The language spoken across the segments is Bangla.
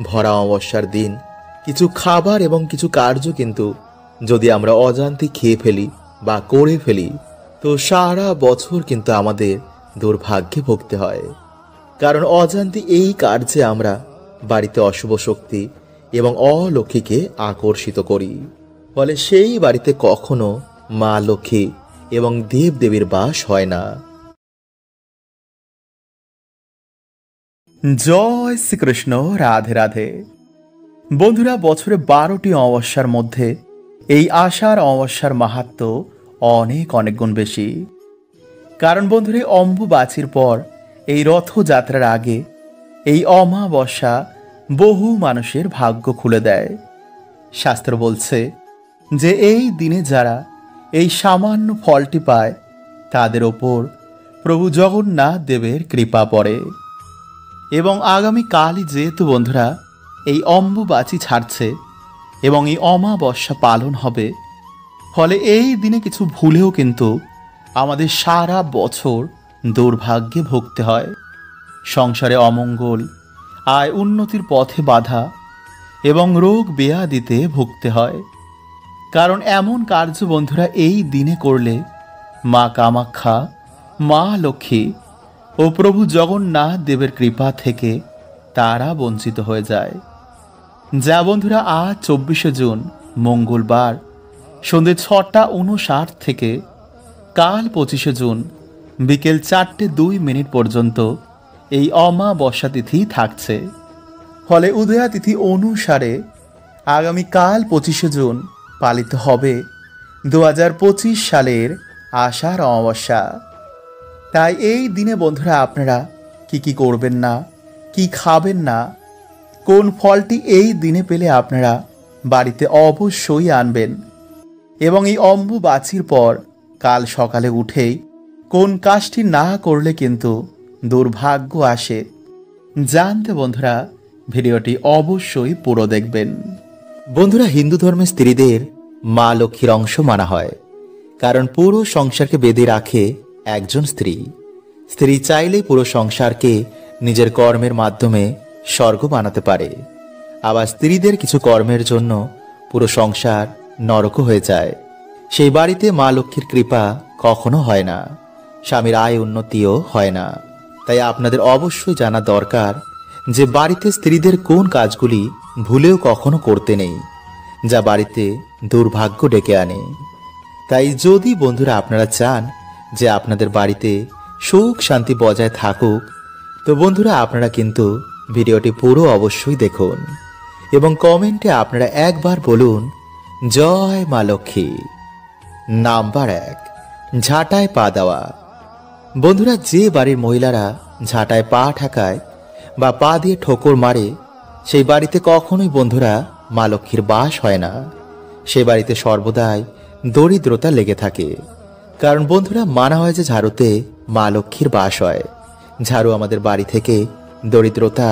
ভরা অমাবস্যার দিন কিছু খাবার এবং কিছু কার্য কিন্তু যদি আমরা অজান্তে খেয়ে ফেলি বা করে ফেলি, তো সারা বছর কিন্তু আমাদের দুর্ভাগ্যে ভুগতে হয়। কারণ অজান্তে এই কার্যে আমরা বাড়িতে অশুভ শক্তি এবং অলক্ষ্মীকে আকর্ষিত করি। ফলে সেই বাড়িতে কখনো মা লক্ষ্মী এবং দেবদেবীর বাস হয় না। জয় শ্রীকৃষ্ণ। রাধে রাধে। বন্ধুরা, বছরে 12টি অমাবস্যার মধ্যে এই আষাঢ় অমাবস্যার মাহাত্ম্য অনেক অনেক গুণ বেশি। কারণ বন্ধুরা, অম্বুবাচীর পর এই রথযাত্রার আগে এই অমাবস্যা বহু মানুষের ভাগ্য খুলে দেয়। শাস্ত্র বলছে যে এই দিনে যারা এই সামান্য ফলটি পায় তাদের ওপর প্রভু জগন্নাথ দেবের কৃপা পড়ে। এবং আগামী কালই যেহেতু বন্ধুরা এই অম্বুবাচী ছাড়ছে এবং এই অমাবস্যা পালন হবে, ফলে এই দিনে কিছু ভুলেও কিন্তু আমাদের সারা বছর দুর্ভাগ্যে ভুগতে হয়। সংসারে অমঙ্গল, আয় উন্নতির পথে বাধা এবং রোগ ব্যাধিতে ভুগতে হয়। কারণ এমন কার্য বন্ধুরা এই দিনে করলে মা কামাখ্যা, মা লক্ষ্মী ও প্রভু জগন্নাথ দেবের কৃপা থেকে তারা বঞ্চিত হয়ে যায়। যা বন্ধুরা আজ 24শে জুন মঙ্গলবার সন্ধ্যে 6টা 59 থেকে কাল 25শে জুন বিকেল 4:02 পর্যন্ত এই অমাবস্যা তিথি থাকছে। ফলে উদয়া তিথি অনুসারে আগামীকাল 25শে জুন পালিত হবে 2025 সালের আষাঢ় অমাবস্যা। তাই এই দিনে বন্ধুরা আপনারা কি করবেন না, কি খাবেন না, কোন ফলটি এই দিনে পেলে আপনারা বাড়িতে অবশ্যই আনবেন, এবং এই অম্বুবাচীর পর কাল সকালে উঠেই কোন কাজটি না করলে কিন্তু দুর্ভাগ্য আসে, জানতে বন্ধুরা ভিডিওটি অবশ্যই পুরো দেখবেন। বন্ধুরা, হিন্দু ধর্মের স্ত্রীদের মা লক্ষ্মীর অংশ মানা হয়। কারণ পুরো সংসারকে বেঁধে রাখে একজন স্ত্রী। স্ত্রী চাইলেই পুরো সংসারকে নিজের কর্মের মাধ্যমে স্বর্গ বানাতে পারে। আবার স্ত্রীদের কিছু কর্মের জন্য পুরো সংসার নরক হয়ে যায়। সেই বাড়িতে মা লক্ষ্মীর কৃপা কখনো হয় না, স্বামীর আয় উন্নতিও হয় না। তাই আপনাদের অবশ্যই জানা দরকার যে বাড়িতে স্ত্রীদের কোন কাজগুলি ভুলেও কখনো করতে নেই, যা বাড়িতে দুর্ভাগ্য ডেকে আনে। তাই যদি বন্ধুরা আপনারা চান যে আপনাদের বাড়িতে সুখ শান্তি বজায় থাকুক, তো বন্ধুরা আপনারা কিন্তু ভিডিওটি পুরো অবশ্যই দেখুন এবং কমেন্টে আপনারা একবার বলুন জয় মা লক্ষ্মী। নাম্বার 1, ঝাঁটায় পা দেওয়া। বন্ধুরা, যে বাড়ির মহিলারা ঝাঁটায় পা ঠেকায় বা পা দিয়ে ঠোকর মারে, সেই বাড়িতে কখনোই বন্ধুরা মা লক্ষ্মীর বাস হয় না। সে বাড়িতে সর্বদাই দরিদ্রতা লেগে থাকে। কারণ বন্ধুরা মানা হয় যে ঝাড়ুতে মা লক্ষ্মীর বাস হয়। ঝাড়ু আমাদের বাড়ি থেকে দরিদ্রতা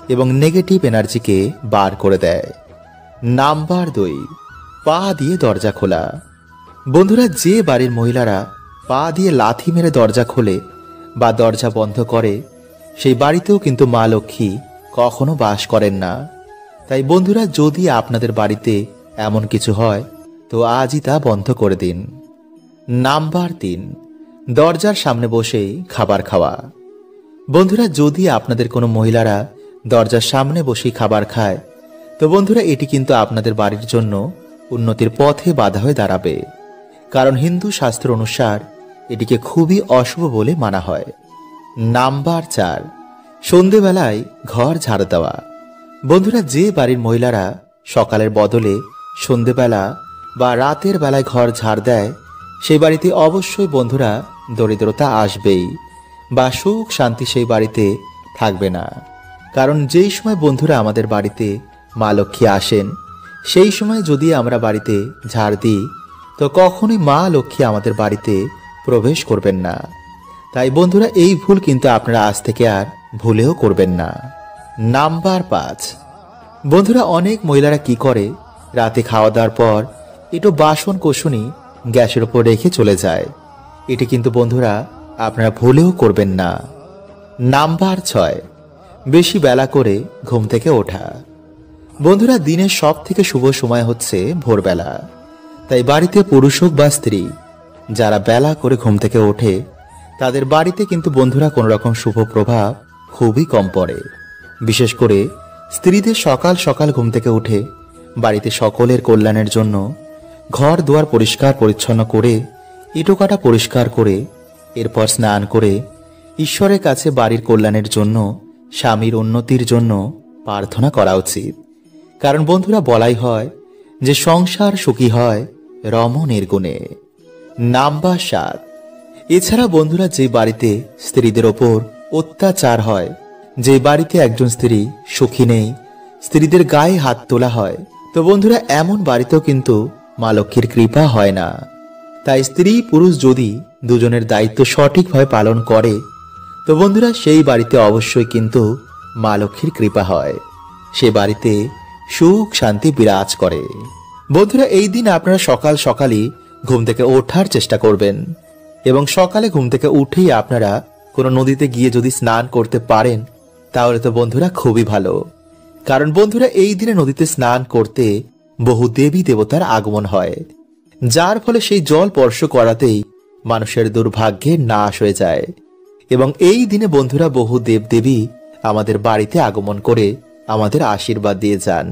এবং নেগেটিভ এনার্জিকে বার করে দেয়। নাম্বার 2, পা দিয়ে দরজা খোলা। বন্ধুরা, যে বাড়ির মহিলারা পা দিয়ে লাথি মেরে দরজা খোলে বা দরজা বন্ধ করে, সেই বাড়িতেও কিন্তু মা লক্ষ্মী কখনো বাস করেন না। তাই বন্ধুরা যদি আপনাদের বাড়িতে এমন কিছু হয় তো আজই তা বন্ধ করে দিন। নাম্বার 3, দরজার সামনে বসেই খাবার খাওয়া। বন্ধুরা, যদি আপনাদের কোনো মহিলারা দরজার সামনে বসেই খাবার খায়, তো বন্ধুরা এটি কিন্তু আপনাদের বাড়ির জন্য উন্নতির পথে বাধা হয়ে দাঁড়াবে। কারণ হিন্দু শাস্ত্র অনুসার এটিকে খুবই অশুভ বলে মানা হয়। নাম্বার 4, সন্ধেবেলায় ঘর ঝাড়ু দেওয়া। বন্ধুরা, যে বাড়ির মহিলারা সকালের বদলে সন্ধেবেলা বা রাতের বেলায় ঘর ঝাড় দেয়, সেই বাড়িতে অবশ্যই বন্ধুরা দরিদ্রতা আসবেই বা সুখ শান্তি সেই বাড়িতে থাকবে না। কারণ যেই সময় বন্ধুরা আমাদের বাড়িতে মা লক্ষ্মী আসেন, সেই সময় যদি আমরা বাড়িতে ঝাড় দিই, তো কখনোই মা লক্ষ্মী আমাদের বাড়িতে প্রবেশ করবেন না। তাই বন্ধুরা এই ভুল কিন্তু আপনারা আজ থেকে আর ভুলেও করবেন না। নাম্বার 5, বন্ধুরা অনেক মহিলারা কি করে, রাতে খাওয়া দাওয়ার পর একটু বাসন কোসনি গ্যাসের উপর রেখে চলে যায়। এটি কিন্তু বন্ধুরা আপনারা ভুলেও করবেন না। নাম্বার 6, বেশি বেলা করে ঘুম থেকে ওঠা। বন্ধুরা, দিনের সব থেকে শুভ সময় হচ্ছে ভোরবেলা। তাই বাড়িতে পুরুষ হোক বা স্ত্রী, যারা বেলা করে ঘুম থেকে ওঠে তাদের বাড়িতে কিন্তু বন্ধুরা কোনো রকম শুভ প্রভাব খুবই কম পড়ে। বিশেষ করে স্ত্রীদের সকাল সকাল ঘুম থেকে উঠে বাড়িতে সকলের কল্যাণের জন্য ঘর দুয়ার পরিষ্কার পরিচ্ছন্ন করে, ইটোকাটা পরিষ্কার করে, এরপর স্নান করে ঈশ্বরের কাছে বাড়ির কল্যাণের জন্য, স্বামীর উন্নতির জন্য প্রার্থনা করা উচিত। কারণ বন্ধুরা, বলাই হয় যে সংসার সুখী হয় রমণের গুণে। নাম্বার 7। এছাড়া বন্ধুরা, যে বাড়িতে স্ত্রীদের ওপর অত্যাচার হয়, যে বাড়িতে একজন স্ত্রী সুখী নেই, স্ত্রীদের গায়ে হাত তোলা হয়, তো বন্ধুরা এমন বাড়িতেও কিন্তু মা লক্ষ্মীর কৃপা হয় না। তাই স্ত্রী পুরুষ যদি দুজনের দায়িত্ব সঠিকভাবে পালন করে, তো বন্ধুরা সেই বাড়িতে অবশ্যই কিন্তু মা লক্ষ্মীর কৃপা হয়, সে বাড়িতে সুখ শান্তি বিরাজ করে। বন্ধুরা, এই দিন আপনারা সকাল সকালই ঘুম থেকে ওঠার চেষ্টা করবেন এবং সকালে ঘুম থেকে উঠেই আপনারা কোনো নদীতে গিয়ে যদি স্নান করতে পারেন তাহলে তো বন্ধুরা খুবই ভালো। কারণ বন্ধুরা, এই দিনে নদীতে স্নান করতে বহু দেবী দেবতার আগমন হয়, যার ফলে সেই জল স্পর্শ করাতেই মানুষের দুর্ভাগ্যের নাশ হয়ে যায়। এবং এই দিনে বন্ধুরা বহু দেবদেবী আমাদের বাড়িতে আগমন করে আমাদের আশীর্বাদ দিয়ে যান।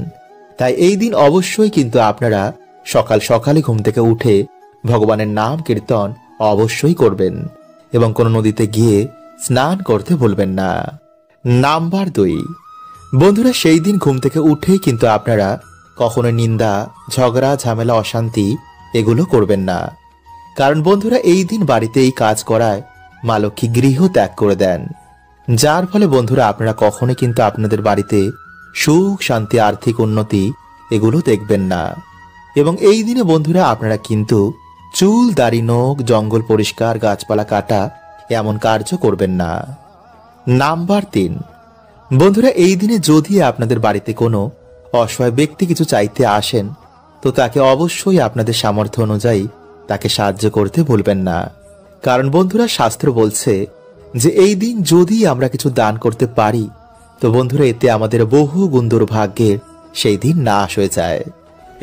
তাই এই দিন অবশ্যই কিন্তু আপনারা সকাল সকালে ঘুম থেকে উঠে ভগবানের নাম কীর্তন অবশ্যই করবেন এবং কোনো নদীতে গিয়ে স্নান করতে ভুলবেন না। নাম্বার 2। বন্ধুরা, সেই দিন ঘুম থেকে উঠেই কিন্তু আপনারা কখনো নিন্দা, ঝগড়া, ঝামেলা, অশান্তি এগুলো করবেন না। কারণ বন্ধুরা, এই দিন বাড়িতে এই কাজ করায় মা লক্ষ্মী গৃহ ত্যাগ করে দেন, যার ফলে বন্ধুরা আপনারা কখনোই কিন্তু আপনাদের বাড়িতে সুখ শান্তি, আর্থিক উন্নতি এগুলো দেখবেন না। এবং এই দিনে বন্ধুরা আপনারা কিন্তু চুল, দাড়ি, নখ, জঙ্গল পরিষ্কার, গাছপালা কাটা এমন কার্য করবেন না। নাম্বার 3। বন্ধুরা, এই দিনে যদি আপনাদের বাড়িতে কোনো অসহায় ব্যক্তি কিছু চাইতে আসেন, তো তাকে অবশ্যই আপনাদের সামর্থ্য অনুযায়ী তাকে সাহায্য করতে ভুলবেন না। কারণ বন্ধুরা, শাস্ত্র বলছে যে এই দিন যদি আমরা কিছু দান করতে পারি, তো বন্ধুরা এতে আমাদের বহু গুণ দুর্ভাগ্যের সেই দিন নাশ হয়ে যায়।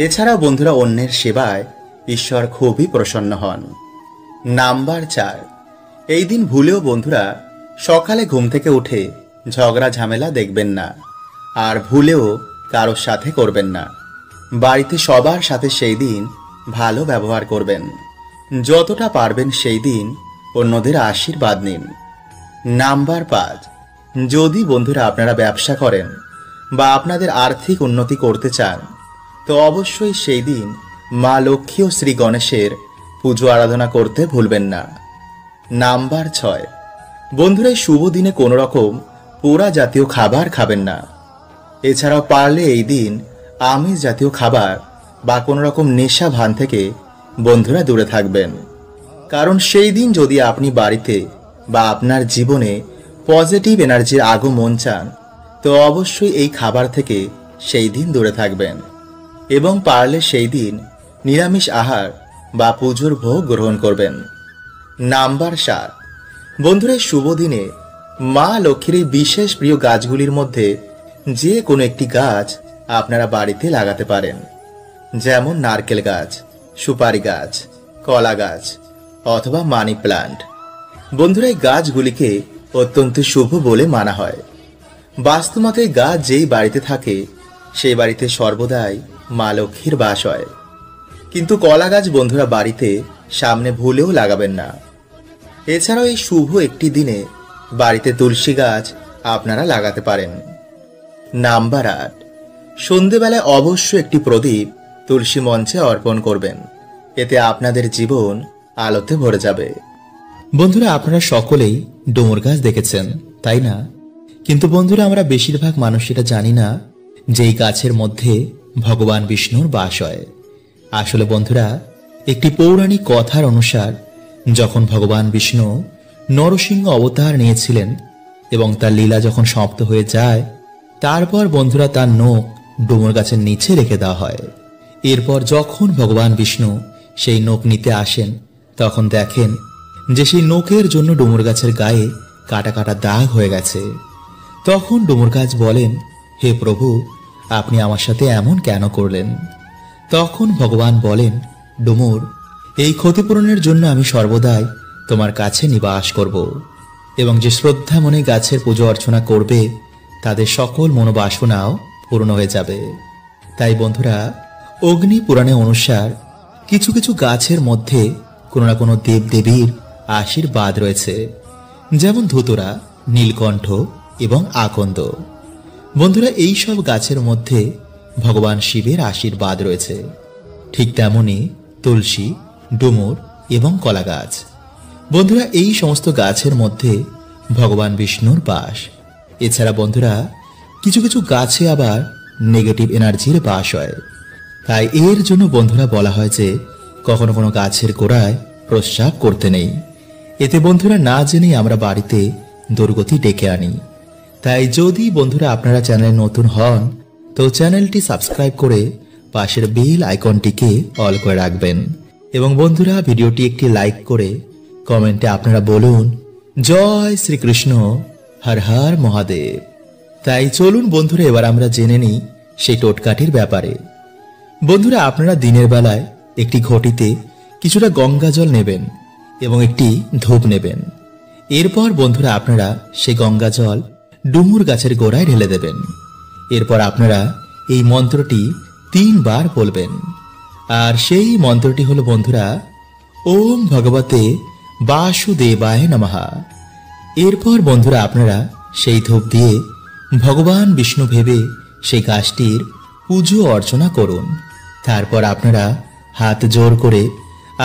এছাড়াও বন্ধুরা অন্যের সেবায় ঈশ্বর খুবই প্রসন্ন হন। নাম্বার 4। এই দিন ভুলেও বন্ধুরা সকালে ঘুম থেকে উঠে ঝগড়া ঝামেলা দেখবেন না, আর ভুলেও কারোর সাথে করবেন না। বাড়িতে সবার সাথে সেই দিন ভালো ব্যবহার করবেন, যতটা পারবেন সেই দিন অন্যদের আশীর্বাদ নিন। নাম্বার 5। যদি বন্ধুরা আপনারা ব্যবসা করেন বা আপনাদের আর্থিক উন্নতি করতে চান, তো অবশ্যই সেই দিন মা লক্ষ্মী ও শ্রী গণেশের পুজো আরাধনা করতে ভুলবেন না। নাম্বার 6। বন্ধুরা, এই শুভ দিনে কোনো রকম পোড়া জাতীয় খাবার খাবেন না। এছাড়াও পারলে এই দিন আমিষ জাতীয় খাবার বা কোনো রকম নেশা ভান থেকে বন্ধুরা দূরে থাকবেন। কারণ সেই দিন যদি আপনি বাড়িতে বা আপনার জীবনে পজিটিভ এনার্জির আগমন চান, তো অবশ্যই এই খাবার থেকে সেই দিন দূরে থাকবেন এবং পারলে সেই দিন নিরামিষ আহার বা পুজোর ভোগ গ্রহণ করবেন। নাম্বার 7। বন্ধুরা, শুভ দিনে মা লক্ষ্মীর এই বিশেষ প্রিয় গাছগুলির মধ্যে যে কোনো একটি গাছ আপনারা বাড়িতে লাগাতে পারেন, যেমন নারকেল গাছ, সুপারি গাছ, কলা গাছ অথবা মানি প্লান্ট। বন্ধুরা, এই গাছগুলিকে অত্যন্ত শুভ বলে মানা হয়। বাস্তুমতে গাছ যেই বাড়িতে থাকে সেই বাড়িতে সর্বদাই মা লক্ষ্মীর বাস হয়। কিন্তু কলা গাছ বন্ধুরা বাড়িতে সামনে ভুলেও লাগাবেন না। এছাড়াও এই শুভ একটি দিনে বাড়িতে তুলসী গাছ আপনারা লাগাতে পারেন। নাম্বার 8। সন্ধেবেলায় অবশ্যই একটি প্রদীপ তুলসী মঞ্চে অর্পণ করবেন, এতে আপনাদের জীবন আলোতে ভরে যাবে। বন্ধুরা, আপনারা সকলেই ডুমুর গাছ দেখেছেন, তাই না? কিন্তু বন্ধুরা আমরা বেশিরভাগ মানুষ এটা জানি না যে এই গাছের মধ্যে ভগবান বিষ্ণুর বাস হয়। আসলে বন্ধুরা, একটি পৌরাণিক কথার অনুসার যখন ভগবান বিষ্ণু নরসিংহ অবতার নিয়েছিলেন এবং তার লীলা যখন সমাপ্ত হয়ে যায়, তারপর বন্ধুরা তার নখ ডুমুর গাছের নিচে রেখে দেওয়া হয়। এরপর যখন ভগবান বিষ্ণু সেই নখ নিতে আসেন, তখন দেখেন যে সেই নখের জন্য ডুমুর গাছের গায়ে কাটা কাটা দাগ হয়ে গেছে। তখন ডুমুর গাছ বলেন, হে প্রভু, আপনি আমার সাথে এমন কেন করলেন? তখন ভগবান বলেন, ডুমুর, এই ক্ষতিপূরণের জন্য আমি সর্বদাই তোমার কাছে নিবাস করব, এবং যে শ্রদ্ধা মনে গাছের পুজো অর্চনা করবে তাদের সকল মনোবাসনাও পূর্ণ হয়ে যাবে। তাই বন্ধুরা, অগ্নি পুরাণে অনুসার কিছু কিছু গাছের মধ্যে কোনো না কোনো দেবদেবীর আশীর্বাদ রয়েছে, যেমন ধুতুরা, নীলকণ্ঠ এবং আকন্দ। বন্ধুরা, এই সব গাছের মধ্যে ভগবান শিবের আশীর্বাদ রয়েছে। ঠিক তেমনি তুলসী, ডুমুর এবং কলা গাছ। বন্ধুরা, এই সমস্ত গাছের মধ্যে ভগবান বিষ্ণুর বাস। এছাড়া বন্ধুরা, কিছু কিছু গাছে আবার নেগেটিভ এনার্জির বাস হয়। তাই এর জন্য বন্ধুরা বলা হয় যে কখনো কোনো গাছের গোড়ায় প্রস্রাব করতে নেই। এতে বন্ধুরা না জেনেই আমরা বাড়িতে দুর্গতি ডেকে আনি। তাই যদি বন্ধুরা আপনারা চ্যানেলে নতুন হন তো চ্যানেলটি সাবস্ক্রাইব করে পাশের বেল আইকনটিকে অল করে রাখবেন, এবং বন্ধুরা ভিডিওটি একটি লাইক করে কমেন্টে আপনারা বলুন, জয় শ্রীকৃষ্ণ, হর হর মহাদেব। তাই চলুন বন্ধুরা, এবার আমরা জেনে নিই সেই টোটকাটির ব্যাপারে। বন্ধুরা, আপনারা দিনের বেলায় একটি ঘটিতে কিছুটা গঙ্গা জল নেবেন এবং একটি ধূপ নেবেন। এরপর বন্ধুরা আপনারা সেই গঙ্গা জল ডুমুর গাছের গোড়ায় ঢেলে দেবেন। এরপর আপনারা এই মন্ত্রটি 3 বার বলবেন। আর সেই মন্ত্রটি হলো বন্ধুরা, ওম ভগবতে বাসুদেবায় নমঃ। এরপর বন্ধুরা আপনারা সেই ধূপ দিয়ে ভগবান বিষ্ণু ভেবে সেই গাছটির পুজো অর্চনা করুন। তারপর আপনারা হাত জোর করে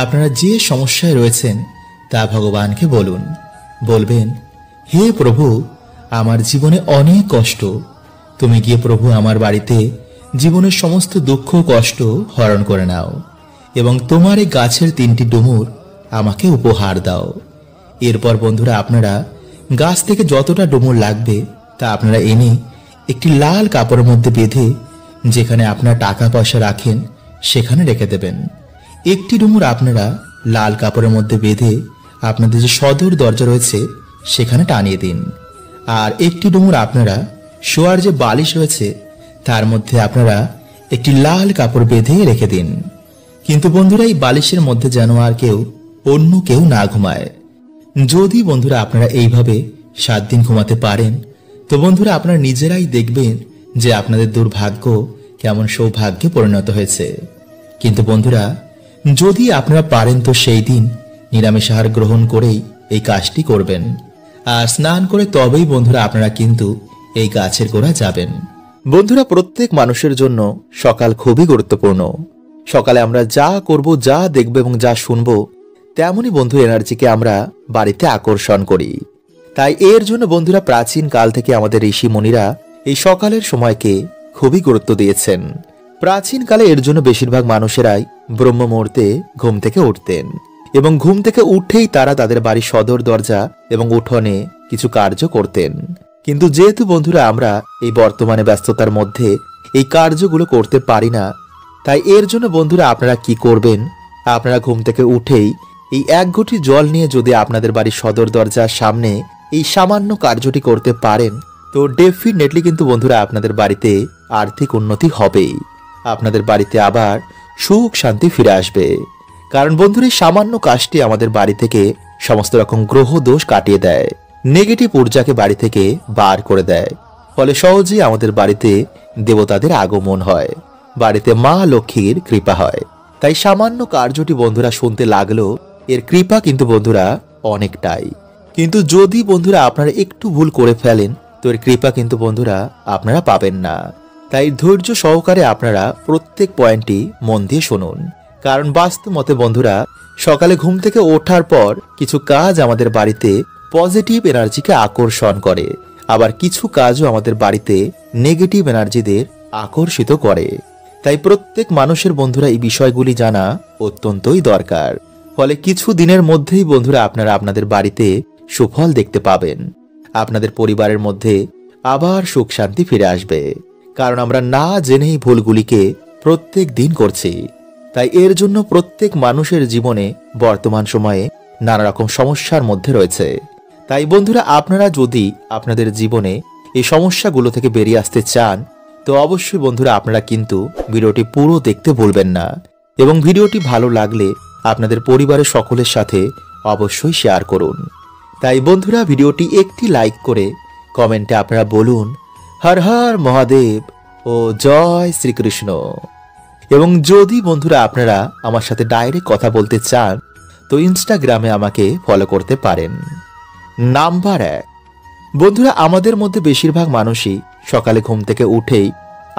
আপনারা যে সমস্যায় রয়েছেন তা ভগবানকে বলুন। বলবেন, হে প্রভু, আমার জীবনে অনেক কষ্ট, তুমি গিয়ে প্রভু আমার বাড়িতে জীবনের সমস্ত দুঃখ কষ্ট হরণ করে নাও, এবং তোমার এই গাছের 3টি ডুমুর আমাকে উপহার দাও। এরপর বন্ধুরা আপনারা গাছ থেকে যতটা ডুমুর লাগবে তা আপনারা এনে একটি লাল কাপড়ের মধ্যে বেঁধে যেখানে আপনারা টাকা পয়সা রাখেন সেখানে রেখে দেবেন। একটি ডুমুর আপনারা লাল কাপড়ের মধ্যে বেঁধে আপনাদের যে সদর দরজা রয়েছে সেখানে টানিয়ে দিন। আর একটি ডুমুর আপনারা শোয়ার যে বালিশ রয়েছে তার মধ্যে আপনারা একটি লাল কাপড় বেঁধে রেখে দিন। কিন্তু বন্ধুরা, এই বালিশের মধ্যে যেন আর অন্য কেউ না ঘুমায়। যদি বন্ধুরা আপনারা এইভাবে 7 দিন ঘুমাতে পারেন তো বন্ধুরা আপনারা নিজেরাই দেখবেন যে আপনাদের দুর্ভাগ্য কেমন সৌভাগ্যে পরিণত হয়েছে। কিন্তু বন্ধুরা, যদি আপনারা পারেন তো সেই দিন নিরামিষ আহার গ্রহণ করেই এই কাজটি করবেন। আর স্নান করে তবেই বন্ধুরা আপনারা কিন্তু এই গাছের গোড়া যাবেন। বন্ধুরা, প্রত্যেক মানুষের জন্য সকাল খুবই গুরুত্বপূর্ণ। সকালে আমরা যা করব, যা দেখব এবং যা শুনব তেমনই বন্ধু এনার্জিকে আমরা বাড়িতে আকর্ষণ করি। তাই এর জন্য বন্ধুরা প্রাচীন কাল থেকে আমাদের ঋষি মুনিরা এই সকালের সময়কে খুবই গুরুত্ব দিয়েছেন। প্রাচীন কালে এর জন্য বেশিরভাগ মানুষেরাই ব্রহ্ম মুহূর্তে ঘুম থেকে উঠতেন, এবং ঘুম থেকে উঠেই তারা তাদের বাড়ির সদর দরজা এবং উঠোনে কিছু কার্য করতেন। কিন্তু যেহেতু বন্ধুরা আমরা এই বর্তমানে ব্যস্ততার মধ্যে এই কার্যগুলো করতে পারি না, তাই এর জন্য বন্ধুরা আপনারা কি করবেন, আপনারা ঘুম থেকে উঠেই এই 1 ঘটি জল নিয়ে যদি আপনাদের বাড়ির সদর দরজার সামনে এই সামান্য কার্যটি করতে পারেন তো ডেফিনেটলি কিন্তু বন্ধুরা আপনাদের বাড়িতে আর্থিক উন্নতি হবেই। আপনাদের বাড়িতে আবার সুখ শান্তি ফিরে আসবে। কারণ বন্ধুরা এই সামান্য কাজটি আমাদের বাড়ি থেকে সমস্ত রকম গ্রহ দোষ কাটিয়ে দেয়, নেগেটিভ ঊর্জাকে বাড়ি থেকে বার করে দেয়। ফলে সহজেই আমাদের বাড়িতে দেবতাদের আগমন হয়, বাড়িতে মা লক্ষ্মীর কৃপা হয়। তাই সামান্য কার্যটি বন্ধুরা শুনতে লাগলো, এর কৃপা কিন্তু বন্ধুরা অনেকটাই। কিন্তু যদি বন্ধুরা আপনারা একটু ভুল করে ফেলেন তো এর কৃপা কিন্তু বন্ধুরা আপনারা পাবেন না। তাই ধৈর্য সহকারে আপনারা প্রত্যেক পয়েন্টটি মন দিয়ে শুনুন। কারণ বাস্তব মতে বন্ধুরা সকালে ঘুম থেকে ওঠার পর কিছু কাজ আমাদের বাড়িতে পজিটিভ এনার্জিকে আকর্ষণ করে, আবার কিছু কাজও আমাদের বাড়িতে নেগেটিভ এনার্জিদের আকর্ষিত করে। তাই প্রত্যেক মানুষের বন্ধুরা এই বিষয়গুলি জানা অত্যন্তই দরকার। ফলে কিছু দিনের মধ্যেই বন্ধুরা আপনারা আপনাদের বাড়িতে সুফল দেখতে পাবেন। আপনাদের পরিবারের মধ্যে আবার সুখ শান্তি ফিরে আসবে। কারণ আমরা না জেনেই ভুলগুলিকে প্রত্যেক দিন করছি। তাই এর জন্য প্রত্যেক মানুষের জীবনে বর্তমান সময়ে নানা রকম সমস্যার মধ্যে রয়েছে। তাই বন্ধুরা আপনারা যদি আপনাদের জীবনে এই সমস্যাগুলো থেকে বেরিয়ে আসতে চান তো অবশ্যই বন্ধুরা আপনারা কিন্তু ভিডিওটি পুরো দেখতে ভুলবেন না এবং ভিডিওটি ভালো লাগলে আপনাদের পরিবারের সকলের সাথে অবশ্যই শেয়ার করুন। তাই বন্ধুরা ভিডিওটি একটি লাইক করে কমেন্টে আপনারা বলুন হর হর মহাদেব ও জয় শ্রীকৃষ্ণ। এবং যদি বন্ধুরা আপনারা আমার সাথে ডাইরেক্ট কথা বলতে চান তো ইনস্টাগ্রামে আমাকে ফলো করতে পারেন। নাম্বার 1, বন্ধুরা আমাদের মধ্যে বেশিরভাগ মানুষই সকালে ঘুম থেকে উঠেই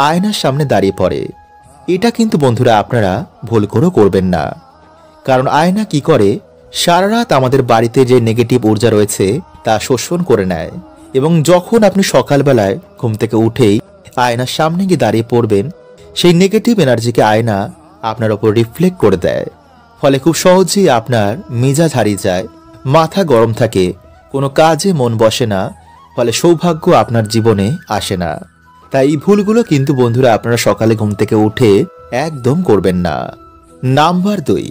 আয়নার সামনে দাঁড়িয়ে পড়ে। এটা কিন্তু বন্ধুরা আপনারা ভুল করেও করবেন না, কারণ আয়না কি করে সারা রাত আমাদের বাড়িতে যে নেগেটিভ ঊর্জা রয়েছে তা শোষণ করে নেয় এবং যখন আপনি সকালবেলায় ঘুম থেকে উঠেই আয়নার সামনে গিয়ে দাঁড়িয়ে পড়বেন সেই নেগেটিভ এনার্জিকে আয়না আপনার ওপর রিফ্লেক্ট করে দেয়। ফলে খুব সহজেই আপনার মেজাজ হারিয়ে যায়, মাথা গরম থাকে, কোনো কাজে মন বসে না, ফলে সৌভাগ্য আপনার জীবনে আসে না। তাই এই ভুলগুলো কিন্তু বন্ধুরা আপনারা সকালে ঘুম থেকে উঠে একদম করবেন না। নাম্বার 2,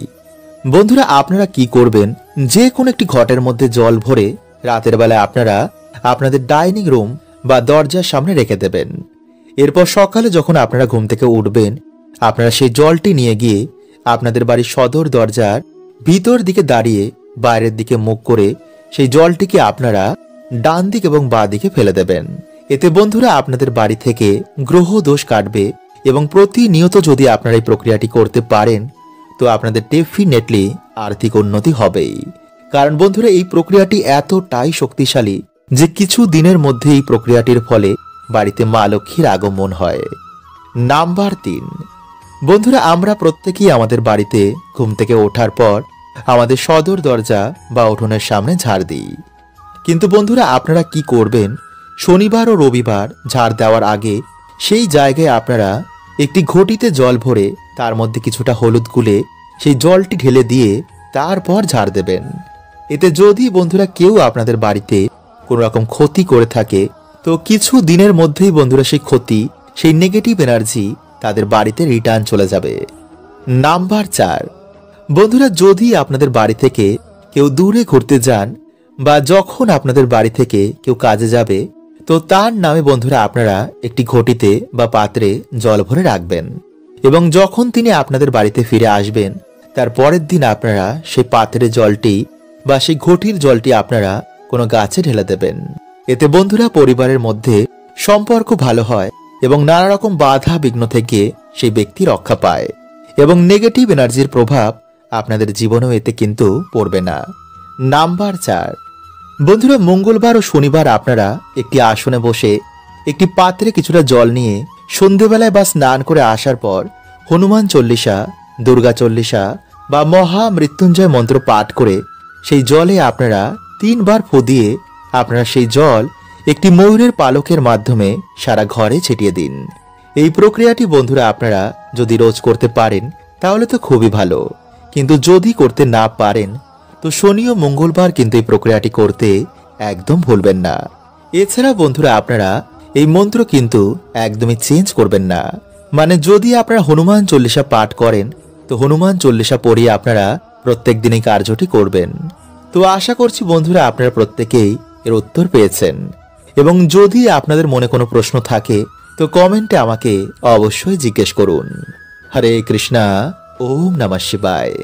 বন্ধুরা আপনারা কি করবেন, যে কোনো একটি ঘটের মধ্যে জল ভরে রাতের বেলায় আপনারা আপনাদের ডাইনিং রুম বা দরজার সামনে রেখে দেবেন। এরপর সকালে যখন আপনারা ঘুম থেকে উঠবেন আপনারা সেই জলটি নিয়ে গিয়ে আপনাদের বাড়ির সদর দরজার ভিতর দিকে দাঁড়িয়ে বাইরের দিকে মুখ করে সেই জলটিকে আপনারা ডান দিক এবং বাঁ দিকে ফেলে দেবেন। এতে বন্ধুরা আপনাদের বাড়ি থেকে গ্রহ দোষ কাটবে এবং প্রতিনিয়ত যদি আপনারা এই প্রক্রিয়াটি করতে পারেন তো আপনাদের ডেফিনেটলি আর্থিক উন্নতি হবেই। কারণ বন্ধুরা এই প্রক্রিয়াটি এতটাই শক্তিশালী যে কিছু দিনের মধ্যে এই প্রক্রিয়াটির ফলে বাড়িতে মা লক্ষ্মীর আগমন হয়। নাম্বার 3, বন্ধুরা আমরা প্রত্যেকেই আমাদের বাড়িতে ঘুম থেকে ওঠার পর আমাদের সদর দরজা বা উঠোনের সামনে ঝাড় দিই। কিন্তু বন্ধুরা আপনারা কি করবেন, শনিবার ও রবিবার ঝাড় দেওয়ার আগে সেই জায়গায় আপনারা একটি ঘটিতে জল ভরে তার মধ্যে কিছুটা হলুদ গুলে সেই জলটি ঢেলে দিয়ে তারপর ঝাড় দেবেন। এতে যদি বন্ধুরা কেউ আপনাদের বাড়িতে কোনো রকম ক্ষতি করে থাকে তো কিছু দিনের মধ্যেই বন্ধুরা সেই ক্ষতি, সেই নেগেটিভ এনার্জি তাদের বাড়িতে রিটার্ন চলে যাবে। নাম্বার 4, বন্ধুরা যদি আপনাদের বাড়ি থেকে কেউ দূরে ঘুরতে যান বা যখন আপনাদের বাড়ি থেকে কেউ কাজে যাবে তো তার নামে বন্ধুরা আপনারা একটি ঘটিতে বা পাত্রে জল ভরে রাখবেন এবং যখন তিনি আপনাদের বাড়িতে ফিরে আসবেন তার পরের দিন আপনারা সেই পাত্রের জলটি বা সেই ঘটির জলটি আপনারা কোনো গাছে ঢেলে দেবেন। এতে বন্ধুরা পরিবারের মধ্যে সম্পর্ক ভালো হয় এবং নানা রকম বাধা বিঘ্ন থেকে সেই ব্যক্তি রক্ষা পায় এবং নেগেটিভ এনার্জির প্রভাব আপনাদের জীবনেও এতে কিন্তু পড়বে না। নাম্বার 4, বন্ধুরা মঙ্গলবার ও শনিবার আপনারা একটি আসনে বসে একটি পাত্রে কিছুটা জল নিয়ে সন্ধেবেলায় বা স্নান করে আসার পর হনুমান চল্লিশা, দুর্গা চল্লিশা বা মহা মৃত্যুঞ্জয় মন্ত্র পাঠ করে সেই জলে আপনারা 3 বার ফু দিয়ে আপনারা সেই জল একটি ময়ূরের পালকের মাধ্যমে সারা ঘরে ছিটিয়ে দিন। এই প্রক্রিয়াটি বন্ধুরা আপনারা যদি রোজ করতে পারেন তাহলে তো খুবই ভালো, কিন্তু যদি করতে না পারেন তো শনি ও মঙ্গলবার কিন্তু এই প্রক্রিয়াটি করতে একদম ভুলবেন না। এছাড়া বন্ধুরা আপনারা এই মন্ত্র কিন্তু একদমই চেঞ্জ করবেন না, মানে যদি আপনারা হনুমান চল্লিশা পাঠ করেন তো হনুমান চল্লিশা পড়িয়ে আপনারা প্রত্যেক দিনই কার্যটি করবেন। তো আশা করছি বন্ধুরা আপনারা প্রত্যেকেই এর উত্তর পেয়েছেন এবং যদি আপনাদের মনে কোনো প্রশ্ন থাকে তো কমেন্টে আমাকে অবশ্যই জিজ্ঞেস করুন। হরে কৃষ্ণা, ওম নমঃ শিবায়।